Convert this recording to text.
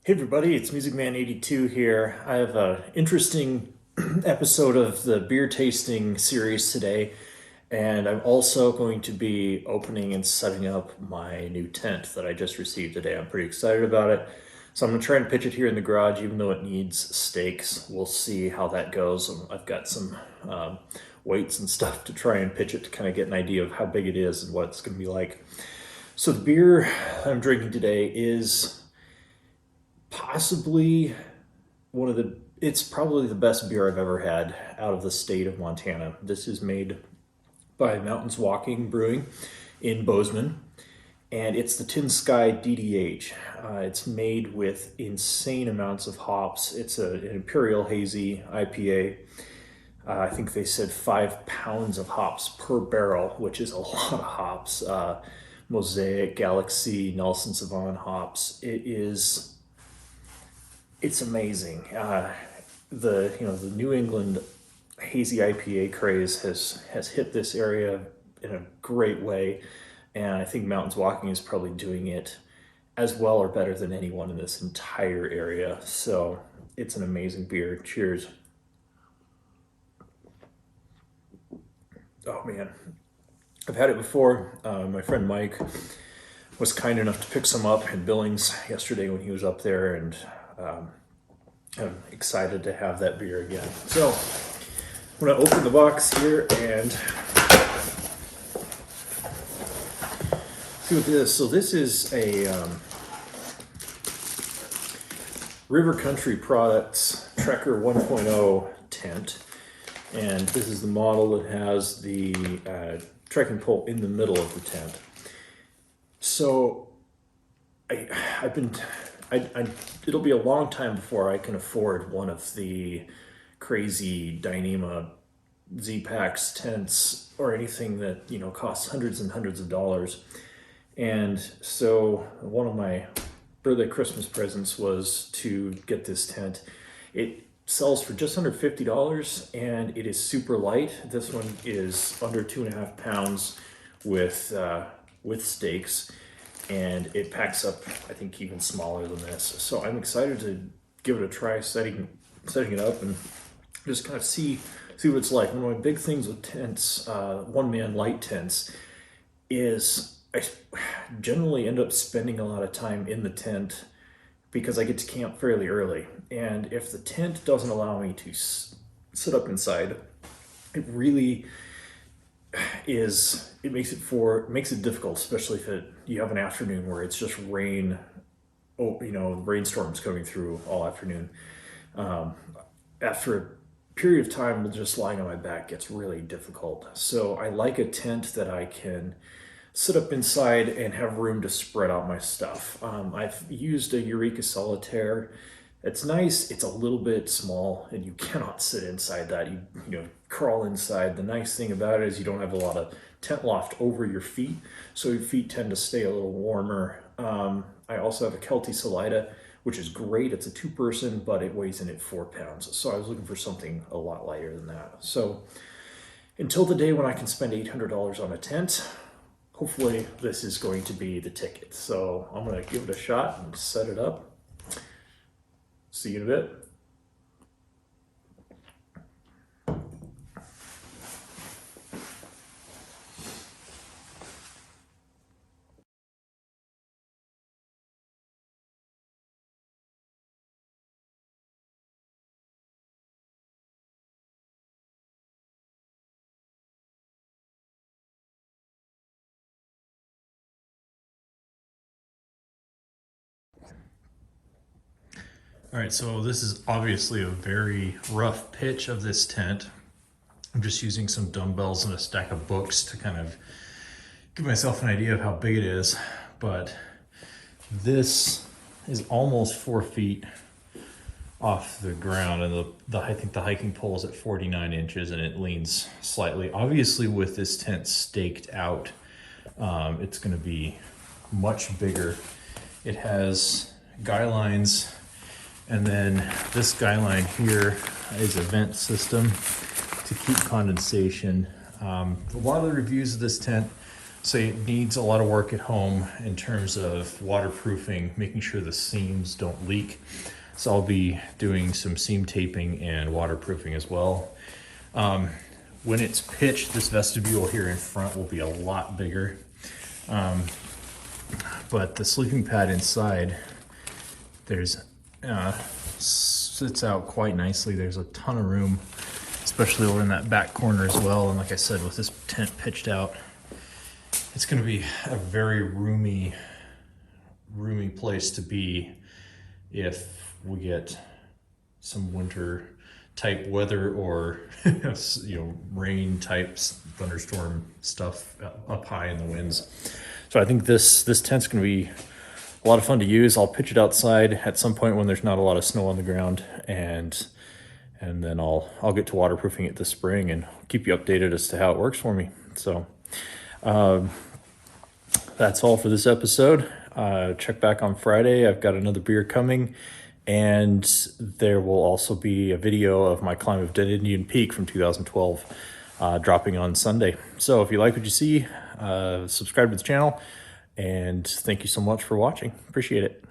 Hey everybody, it's Music Man 82 here. I have an interesting episode of the beer tasting series today, and I'm also going to be opening and setting up my new tent that I just received today. I'm pretty excited about it. So I'm going to try and pitch it here in the garage, even though it needs stakes. We'll see how that goes. I've got some weights and stuff to try and pitch it to kind of get an idea of how big it is and what it's going to be like. So the beer I'm drinking today is possibly it's probably the best beer I've ever had out of the state of Montana. This is made by Mountains Walking Brewing in Bozeman, and it's the Tin Sky DDH. It's made with insane amounts of hops. It's an Imperial Hazy IPA. I think they said 5 pounds of hops per barrel, which is a lot of hops. Mosaic, Galaxy, Nelson Sauvin hops. It's amazing. The New England hazy IPA craze has hit this area in a great way, and I think Mountains Walking is probably doing it as well or better than anyone in this entire area. So it's an amazing beer. Cheers. Oh man, I've had it before. My friend Mike was kind enough to pick some up in Billings yesterday when he was up there, and I'm excited to have that beer again. So I'm going to open the box here and see what this is. So this is a River Country Products Trekker 1.0 tent, and this is the model that has the trekking pole in the middle of the tent. So it'll be a long time before I can afford one of the crazy Dyneema Z-Packs tents or anything that costs hundreds and hundreds of dollars. And so one of my birthday Christmas presents was to get this tent. It sells for just under $50, and it is super light. This one is under 2.5 pounds with stakes, and it packs up, I think, even smaller than this. So I'm excited to give it a try, setting it up and just kind of see what it's like. One of my big things with tents, one-man light tents, is I generally end up spending a lot of time in the tent because I get to camp fairly early. And if the tent doesn't allow me to sit up inside, it really it makes it difficult, especially if you have an afternoon where it's just rain, rainstorms coming through all afternoon. After a period of time, just lying on my back gets really difficult. So I like a tent that I can sit up inside and have room to spread out my stuff. I've used a Eureka Solitaire. It's nice. It's a little bit small, and you cannot sit inside that. You crawl inside. The nice thing about it is you don't have a lot of tent loft over your feet, so your feet tend to stay a little warmer. I also have a Kelty Salida, which is great. It's a two-person, but it weighs in at 4 pounds. So I was looking for something a lot lighter than that. So until the day when I can spend $800 on a tent, hopefully this is going to be the ticket. So I'm going to give it a shot and set it up. See you in a bit. All right, so this is obviously a very rough pitch of this tent. I'm just using some dumbbells and a stack of books to kind of give myself an idea of how big it is. But this is almost 4 feet off the ground, and I think the hiking pole is at 49 inches, and it leans slightly. Obviously, with this tent staked out, it's going to be much bigger. It has guy lines, and then this guy line here is a vent system to keep condensation. A lot of the reviews of this tent So it needs a lot of work at home in terms of waterproofing, making sure the seams don't leak. So I'll be doing some seam taping and waterproofing as well. When it's pitched, this vestibule here in front will be a lot bigger. But the sleeping pad inside, sits out quite nicely. There's a ton of room, especially over in that back corner as well. And like I said, with this tent pitched out, it's going to be a very roomy place to be if we get some winter type weather or rain types, thunderstorm stuff up high in the winds. So I think this tent's going to be a lot of fun to use. I'll pitch it outside at some point when there's not a lot of snow on the ground, and then I'll get to waterproofing it this spring and keep you updated as to how it works for me. So that's all for this episode. Check back on Friday. I've got another beer coming, and there will also be a video of my climb of Dead Indian Peak from 2012 dropping on Sunday. So if you like what you see, subscribe to the channel, and thank you so much for watching. Appreciate it.